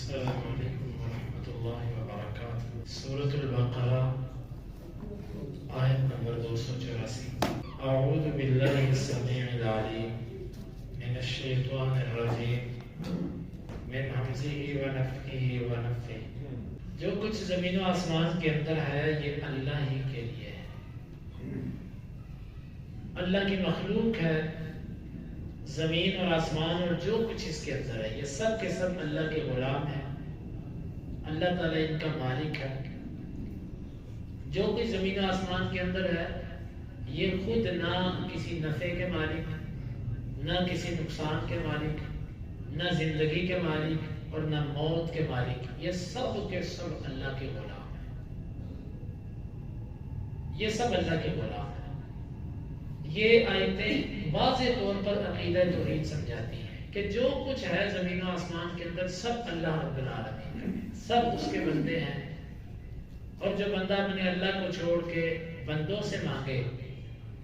السلام علیکم ورحمۃ اللہ وبرکاتہ۔ سورۃ البقرہ آیت نمبر 284۔ اعوذ باللہ السمیع العلیم من الشیطان الرجیم من ہمزہ ونفخہ ونفثہ۔ جو کچھ زمین و آسمان کے اندر ہے یہ اللہ ہی کے لیے ہے، اللہ کی مخلوق ہے۔ زمین اور آسمان اور جو کچھ اس کے اندر ہے یہ سب کے سب اللہ کے غلام ہیں، اللہ تعالیٰ ان کا مالک ہے۔ جو کچھ زمین و آسمان کے اندر ہے یہ خود نہ کسی نفع کے مالک، نہ کسی نقصان کے مالک، نہ زندگی کے مالک اور نہ موت کے مالک، یہ سب کے سب اللہ کے غلام ہیں، یہ سب اللہ کے غلام ہیں۔ یہ آیتیں واضح طور پر عقیدہ توحید سمجھاتی ہیں کہ جو کچھ ہے زمین و آسمان کے اندر سب اللہ رب العالمین کا ہے، سب اس کے بندے ہیں۔ اور جو بندہ اپنے اللہ کو چھوڑ کے بندوں سے مانگے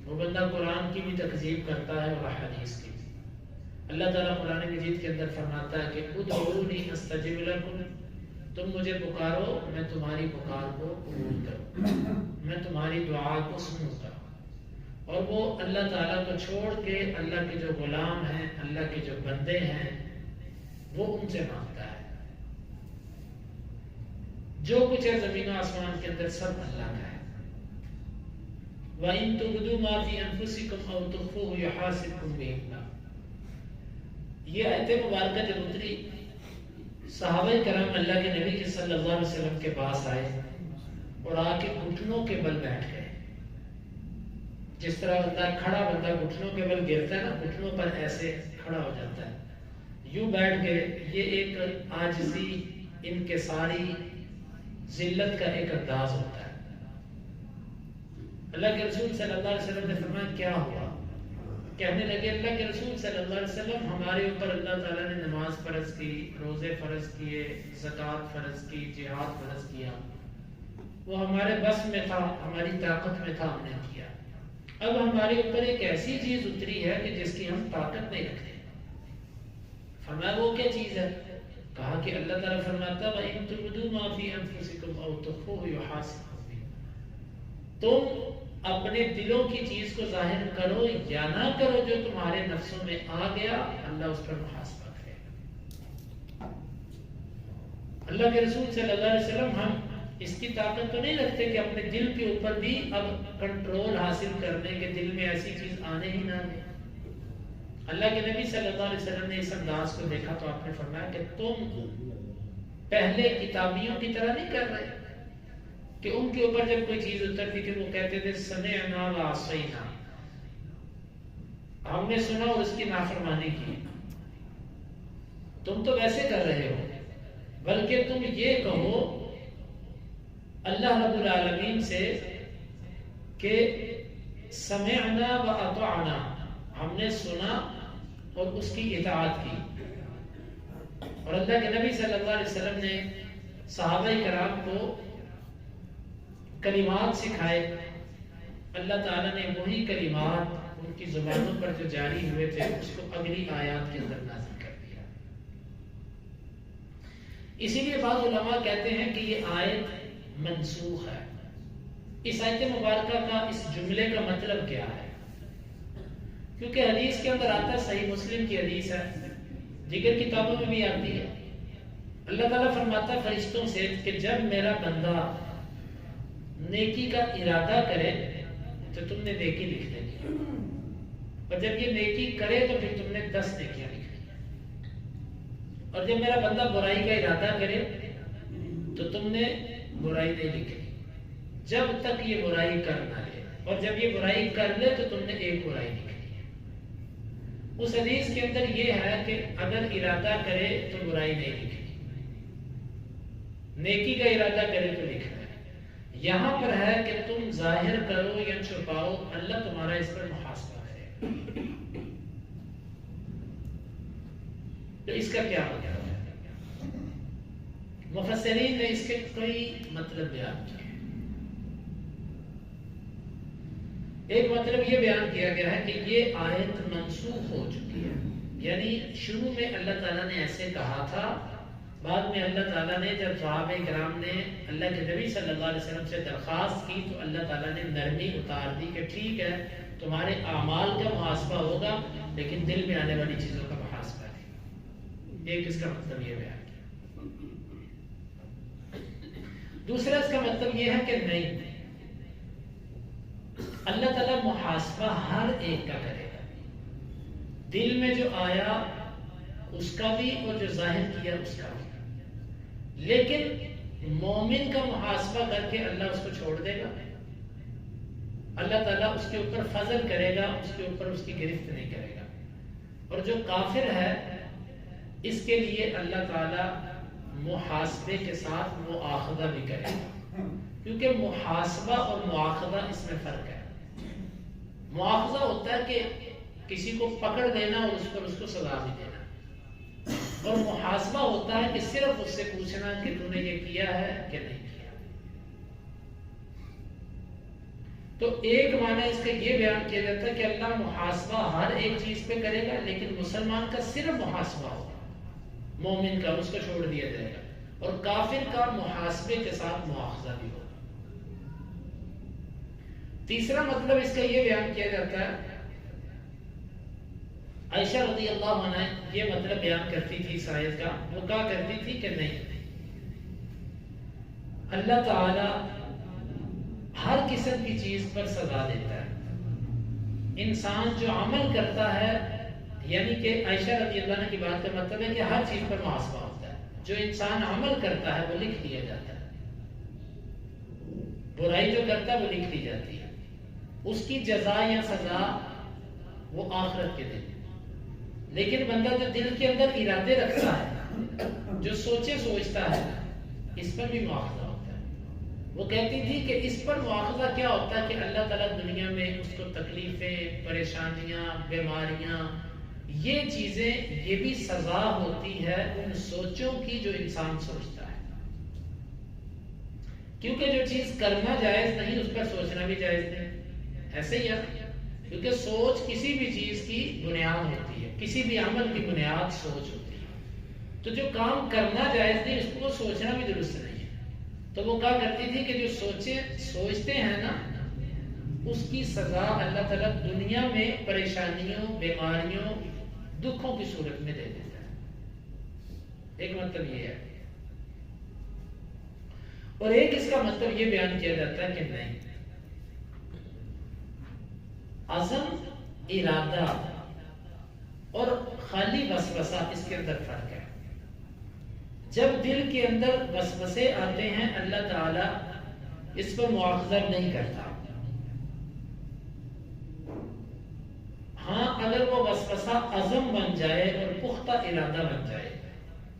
وہ بندہ قرآن کی بھی تکذیب کرتا ہے اور حدیث کی بھی۔ اللہ تعالیٰ قرآن مجید کے اندر فرماتا ہے کہ ادعونی استجب لکم، تم مجھے پکارو میں تمہاری پکار کو قبول کروں، میں تمہاری دعا کو سنوں گا۔ اور وہ اللہ تعالیٰ کو چھوڑ کے اللہ کے جو غلام ہیں، اللہ کے جو بندے ہیں، وہ ان سے مانگتا ہے۔ جو کچھ ہے زمین و آسمان کے اندر سب اللہ کا ہے۔ وَإِن تُبْدُوا مَا فِي أَنفُسِكُمْ أَوْ تُخْفُوهُ يُحَاسِبْكُم بِهِ اللَّهُ۔ یہ آیت مبارکہ جب اتری، صحابہ کرام اللہ کے نبی کے صلی اللہ علیہ وسلم کے پاس آئے اور آ کے گھٹنوں کے بل بیٹھ گئے۔ جس طرح بندہ کھڑا بندہ گھٹنوں کے بل گرتا ہے نا، گھٹنوں پر ایسے کھڑا ہو جاتا ہے، یوں بیٹھ گئے۔ یہ ایک عاجزی، انکساری، ذلت کا ایک انداز ہوتا ہے۔ اللہ کے رسول صلی اللہ علیہ وسلم نے فرمایا کیا ہوا؟ کہنے لگے اللہ کے رسول صلی اللہ علیہ وسلم ہمارے اوپر اللہ تعالیٰ نے نماز فرض کی، روزے فرض کیے، زکوٰۃ فرض کی، جہاد فرض کیا، وہ ہمارے بس میں تھا، ہماری طاقت میں تھا، ہم نے کیا۔ اب ہمارے اوپر ایک ایسی چیز اتری ہے کہ جس کی ہم طاقت نہیں رکھتے۔ فرمایا وہ کیا چیز ہے؟ کہا کہ اللہ تعالیٰ فرماتا ہے وَإِن تُبْدُوا مَا فِي أَنفُسِكُمْ أَوْ تُخْفُوهُ يُحَاسِبْكُم بِهِ۔ تم اپنے دلوں کی چیز کو ظاہر کرو یا نہ کرو، جو تمہارے نفسوں میں آ گیا اللہ اس پر محاسبہ کرے گا۔ اللہ کے رسول صلی اللہ علیہ وسلم ہم اس کی طاقت تو نہیں رکھتے کہ اپنے دل کے اوپر بھی اب کنٹرول حاصل کرنے کے، دل میں ایسی چیز آنے ہی نہ دے۔ اللہ کے نبی صلی اللہ علیہ وسلم نے اس انداز کو دیکھا تو آپ نے فرمایا کہ تم پہلے کتابیوں کی طرح نہیں کر رہے کہ ان کے اوپر جب کوئی چیز اترتی تھی وہ کہتے تھے سمعنا وعصینا، ہم نے سنا اور اس کی نافرمانی کی۔ تم تو ویسے کر رہے ہو، بلکہ تم یہ کہو اللہ رب العالمین سے کہ سمعنا واطعنا، ہم نے سنا اور اس کی اطاعت کی۔ اور اللہ کے نبی صلی اللہ علیہ وسلم نے صحابہ کرام کو کلمات سکھائے، اللہ تعالیٰ نے وہی کلمات ان کی زبانوں پر جو جاری ہوئے تھے اس کو اگلی آیات کے اندر نازل کر دیا۔ اسی لیے بعض علماء کہتے ہیں کہ یہ آیت منسوخ ہے۔ اس آیت مبارکہ کا اس جملے کا مطلب کیا ہے؟ کیونکہ حدیث کے اندر آتا ہے، صحیح مسلم کی حدیث ہے، دیگر کتابوں میں بھی آتی ہے، اللہ تعالیٰ فرماتا ہے فرشتوں سے کہ جب میرا بندہ نیکی کا ارادہ کرے تو تم نے نیکی لکھ دینی، اور جب یہ نیکی کرے تو پھر تم نے 10 نیکیاں لکھنی، اور جب میرا بندہ برائی کا ارادہ کرے تو تم نے برائی نہیں لکھنی جب تک یہ برائی کر نہ لے، اور جب یہ برائی کر لے تو تم نے ایک برائی لکھنی ہے۔ اس حدیث کے اندر یہ ہے کہ اگر ارادہ کرے تو برائی نہیں لکھنی، نیکی کا ارادہ کرے تو لکھنا ہے۔ یہاں پر ہے کہ تم ظاہر کرو یا چھپاؤ، اللہ تمہارا اس پر محاسبہ کرے۔ تو اس کا کیا مطلب ہے؟ مفسرین نے اس کے کئی مطلب بیان کیے۔ ایک مطلب یہ بیان کیا گیا ہے کہ یہ آیت منسوخ ہو چکی ہے، یعنی شروع میں اللہ تعالیٰ نے ایسے کہا تھا بعد میں اللہ تعالیٰ نے جب صحابہ کرام نے اللہ کے نبی صلی اللہ علیہ وسلم سے درخواست کی تو اللہ تعالیٰ نے نرمی اتار دی کہ ٹھیک ہے تمہارے اعمال کا محاسبہ ہوگا لیکن دل میں آنے والی چیزوں کا محاسبہ نہیں۔ ایک اس کا مطلب یہ بیان کیا۔ دوسرا اس کا مطلب یہ ہے کہ نہیں، اللہ تعالیٰ محاسبہ ہر ایک کا کرے گا، دل میں جو آیا اس کا بھی اور جو ظاہر کیا اس کا بھی، لیکن مومن کا محاسبہ کر کے اللہ اس کو چھوڑ دے گا، اللہ تعالیٰ اس کے اوپر فضل کرے گا، اس کے اوپر اس کی گرفت نہیں کرے گا۔ اور جو کافر ہے اس کے لیے اللہ تعالیٰ محاسبے کے ساتھ مؤاخذہ بھی کرے گا، کیونکہ محاسبہ اور مؤاخذہ اس میں فرق ہے۔ مؤاخذہ ہوتا ہے کہ کسی کو پکڑ دینا اور اس پر اس کو سزا بھی دینا، اور محاسبہ ہوتا ہے کہ صرف اس سے پوچھنا کہ تو نے یہ کیا ہے کہ نہیں کیا۔ تو ایک معنی اس کا یہ بیان کیا جاتا ہے کہ اللہ محاسبہ ہر ایک چیز پہ کرے گا، لیکن مسلمان کا صرف محاسبہ ہوگا، مومن کا اس کو چھوڑ دیا جائے گا، اور کافر کا محاسبے کے ساتھ مؤاخذہ بھی ہوگا۔ تیسرا مطلب اس کا یہ بیان کیا جاتا ہے، عائشہ رضی اللہ عنہ یہ مطلب بیان کرتی تھی اس آیت کا، وہ کہا کرتی تھی کہ نہیں، اللہ تعالی ہر قسم کی چیز پر سزا دیتا ہے۔ انسان جو عمل کرتا ہے، یعنی کہ عائشہ رضی اللہ عنہ کی بات کا مطلب ہے کہ ہر چیز پر محاسبہ ہوتا ہے، جو انسان عمل کرتا ہے وہ لکھ لیا جاتا ہے، برائی جو کرتا ہے وہ لکھ لی جاتی ہے، اس کی جزا یا سزا وہ آخرت کے دن۔ لیکن بندہ جو دل کے اندر ارادے رکھتا ہے، جو سوچتا ہے، اس پر بھی مؤاخذہ ہوتا ہے۔ وہ کہتی تھی کہ اس پر مؤاخذہ کیا ہوتا ہے کہ اللہ تعالیٰ دنیا میں اس کو تکلیفیں، پریشانیاں، بیماریاں، یہ چیزیں، یہ بھی سزا ہوتی ہے ان سوچوں کی جو انسان سوچتا ہے، کیونکہ جو چیز کرنا جائز نہیں اس پر سوچنا بھی جائز نہیں، ایسے ہی ہے، کیونکہ سوچ کسی بھی چیز کی بنیاد ہوتی ہے، کسی بھی عمل کی بنیاد سوچ ہوتی ہے، تو جو کام کرنا جائز نہیں اس کو سوچنا بھی درست نہیں ہے۔ تو وہ کہا کرتی تھی کہ جو سوچتے ہیں نا، اس کی سزا اللہ تعالیٰ دنیا میں پریشانیوں، بیماریوں، دکھوں کی صورت میں دے دیتا ہے۔ ایک مطلب یہ ہے، اور ایک اس کا مطلب یہ بیان کیا جاتا ہے کہ نہیں، عزم، ارادہ اور خالی وسوسہ، اس کے اندر فرق ہے۔ جب دل کے اندر وسوسے آتے ہیں اللہ تعالیٰ اس پر مؤاخذہ نہیں کرتا۔ ہاں اگر وہ وسوسہ عزم بن جائے اور پختہ ارادہ بن جائے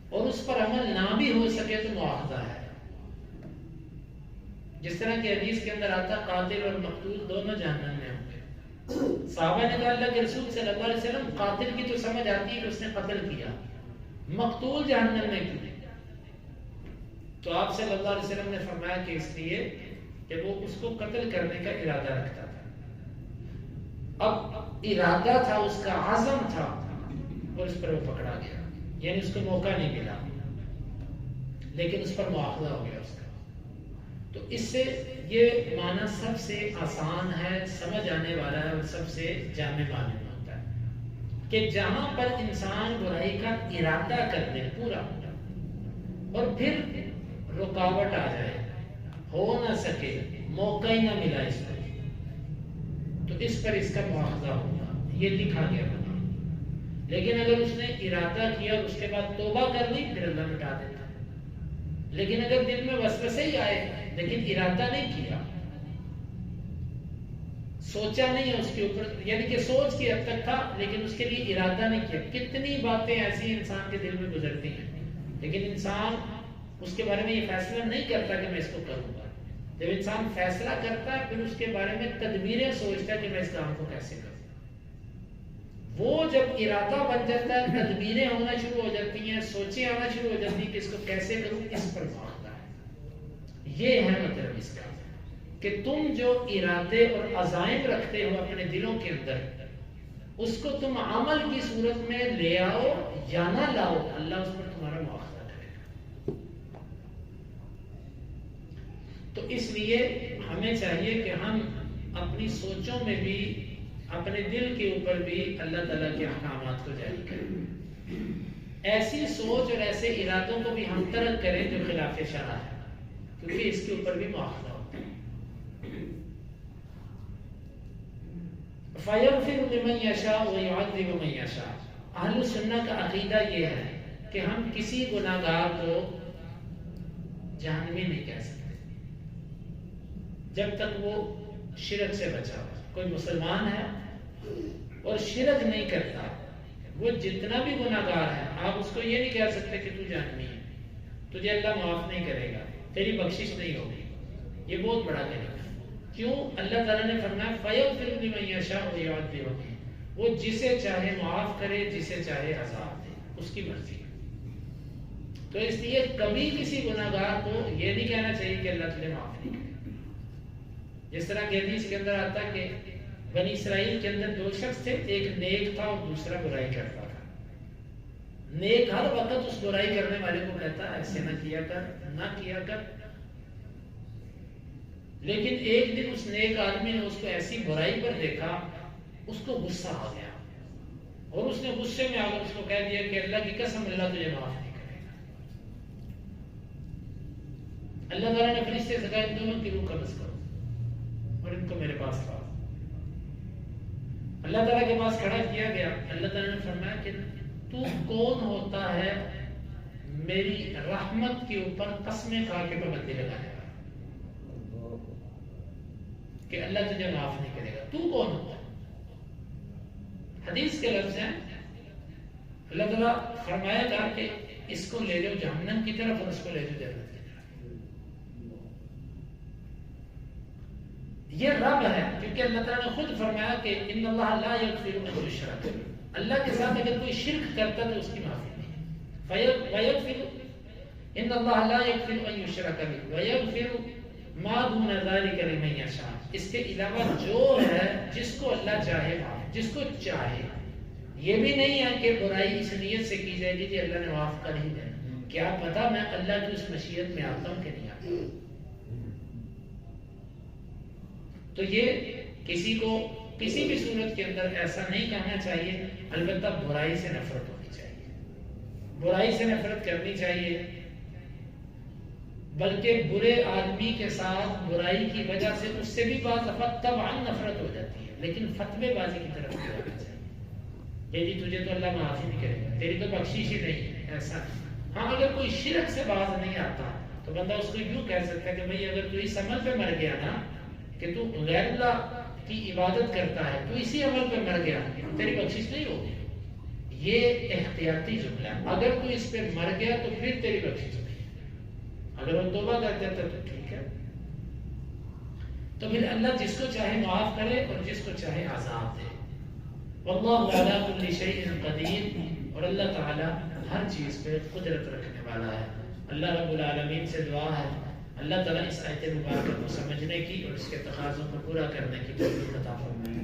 اور اس پر عمل نہ بھی ہو سکے تو مؤاخذہ ہے۔ جس طرح کہ حدیث کے اندر آتا قاتل اور مقتول دونوں جہنم میں ہوں گے۔ صحابہ نے کہا اللہ کے رسول صلی اللہ علیہ وسلم قاتل کی تو سمجھ آتی ہے کہ اس نے قتل کیا، مقتول جہنم میں کیوں؟ تو آپ صلی اللہ علیہ وسلم نے فرمایا کہ اس لیے کہ وہ اس کو قتل کرنے کا ارادہ رکھتا تھا، اب ارادہ تھا، اس کا عزم تھا، اور اس پر وہ پکڑا گیا، یعنی اس کو موقع نہیں ملا، لیکن اس پر مؤاخذہ ہو گیا اس کا۔ تو اس سے یہ معنی سب سے آسان ہے، سمجھ آنے والا ہے، اور سب سے جامع معلوم ہوتا ہے کہ جہاں پر انسان برائی کا ارادہ کر دے پورا، اور پھر رکاوٹ آ جائے، ہو نہ سکے، موقع ہی نہ ملا اس کو، تو اس پر اس کا مؤاخذہ ہوگا، یہ لکھا گیا ہوگا۔ لیکن اگر اس نے ارادہ کیا اور اس کے بعد توبہ کر لی پھر اللہ مٹا دیتا ہے۔ لیکن اگر دل میں وسوسے ہی آئے لیکن ارادہ نہیں کیا، سوچا نہیں ہے اس کے اوپر، یعنی کہ سوچ کی حد تک تھا لیکن اس کے لیے ارادہ نہیں کیا، کتنی باتیں ایسی انسان کے دل میں گزرتی ہیں لیکن انسان اس کے بارے میں یہ فیصلہ نہیں کرتا کہ میں اس کو کروں گا۔ جب انسان فیصلہ کرتا ہے پھر اس کے بارے میں تدبیریں سوچتا ہے کہ میں اس کام کو کیسے کروں۔ وہ جب ارادہ بن جاتا ہے، تدبیریں ہونا شروع ہو جاتی ہیں، سوچیں آنا شروع ہو جاتی ہیں کہ اس کو کیسے کروں، اس پر مؤاخذہ ہے۔ یہ ہے مطلب اس کا کہ تم جو ارادے اور عزائم رکھتے ہو اپنے دلوں کے اندر، اس کو تم عمل کی صورت میں لے آؤ یا نہ لاؤ، اللہ اس پر تمہارا مؤاخذہ کرے گا۔ تو اس لیے ہمیں چاہیے کہ ہم اپنی سوچوں میں بھی، اپنے دل کے اوپر بھی اللہ تعالیٰ کے احکامات کو جاری کریں، ایسی سوچ اور ایسے ارادوں کو بھی ہم ترک کریں جو خلاف شرع ہے، کیونکہ اس کے اوپر بھی مواخذہ ہوتا ہے۔ فَيَغْفِرُ لِمَن يَشَاءُ وَيُعَذِّبُ مَن يَشَاءُ۔ اہل سنہ کا عقیدہ یہ ہے کہ ہم کسی گناہ گار کو جہنمی نہیں کہہ سکتے جب تک وہ شرک سے بچا ہو۔ کوئی مسلمان ہے اور شرک نہیں کرتا، وہ جتنا بھی گناہ گار ہے، آپ اس کو یہ نہیں کہہ سکتے کہ تو جہنمی ہے، تجھے اللہ معاف نہیں کرے گا، تیری بخشش نہیں ہوگی۔ یہ بہت بڑا کلمہ ہے۔ کیوں؟ اللہ تعالیٰ نے فرمایا فَيَغْفِرُ لِمَن يَشَاءُ وَيُعَذِّبُ، وہ جسے چاہے معاف کرے، جسے چاہے عذاب دے، اس کی مرضی ہے۔ تو اس لیے کبھی کسی گناہ گار کو یہ نہیں کہنا چاہیے کہ اللہ تجھے معاف نہیں کرے۔ جس طرح کہ حدیث کے اندر آتا کہ بنی اسرائیل کے اندر دو شخص تھے، ایک نیک تھا اور دوسرا برائی کرتا تھا۔ نیک ہر وقت اس برائی کرنے والے کو کہتا ایسے نہ کیا کر، نہ کیا کر، لیکن ایک دن اس نیک آدمی نے اس کو ایسی برائی پر دیکھا، اس کو غصہ آ گیا اور اس نے غصے میں آ کر اس کو کہہ دیا کہ اللہ کی قسم اللہ تجھے معاف نہیں کرے گا۔ اللہ تعالیٰ نے فرشتے سے کہا ان دونوں کی روح قبض کرو اور ان کو میرے پاس لاؤ۔ اللہ تعالیٰ کے پاس کھڑا کیا گیا۔ اللہ تعالیٰ نے فرمایا کہ تو کون ہوتا ہے میری رحمت کے اوپر قسمیں کھا کے پابندی لگانے والا کہ اللہ تجھے معاف نہیں کرے گا؟ تو کون ہوتا ہے؟ حدیث کے لفظ ہیں، اللہ تعالیٰ فرمایا گا کہ اس کو لے جاؤ جہنم کی طرف اور اس کو لے جاؤ جنت کی طرف۔ یہ رب ہے، کیونکہ اللہ تعالیٰ نے خود فرمایا کہ ان اللہ لا یغفر ان یشرک، اللہ کے ساتھ اگر کوئی شرک کرتا تو اس کی معافی نہیں۔ ویغفر ان اللہ لا یغفر ان یشرک بہ ویغفر ما دون ذلک لمن یشاء، اس کے علاوہ جو ہے جس کو اللہ چاہے معاف، جس کو چاہے۔ یہ بھی نہیں ہے کہ برائی اس نیت سے کی جائے گی کہ اللہ نے معاف کر ہی دے، کیا پتا میں اللہ کی اس مشیت میں آتا ہوں کہ نہیں آتا۔ تو یہ کسی کو کسی بھی صورت کے اندر ایسا نہیں کہنا چاہیے، البتہ برائی سے نفرت ہونی چاہیے، برائی سے نفرت کرنی چاہیے، بلکہ برے آدمی کے ساتھ برائی کی وجہ سے اس سے بھی بعض دفعہ طبعاً نفرت ہو جاتی ہے، لیکن فتوے بازی کی طرف نہیں جانا چاہیے کہ جی تجھے تو اللہ معاف ہی نہیں کرے گا، تیری تو بخشش ہی نہیں ہے، ایسا نہیں۔ ہاں اگر کوئی شرک سے باز نہیں آتا تو بندہ اس کو یوں کہہ سکتا ہے کہ بھئی اگر تو اس عمل پہ مر گیا نا کہ تو غیر اللہ کی عبادت کرتا ہے، تو اسی عمل پہ مر گیا، تیری بخشش نہیں ہوگی۔ یہ احتیاطی جملہ ہے، اگر تو اس پہ مر گیا تو پھر تیری بخشش ہوگی، اگر وہ توبہ کر دیتا تو ٹھیک ہے۔ تو پھر اللہ جس کو چاہے معاف کرے اور جس کو چاہے عذاب دے۔ واللہ علی کل شیء قدیر، اور اللہ تعالی ہر چیز پہ قدرت رکھنے والا ہے۔ اللہ رب العالمین سے دعا ہے اللہ تعالیٰ اس آیت مبارکہ کو سمجھنے کی اور اس کے تقاضوں کو پورا کرنے کی توفیق عطا فرمائے۔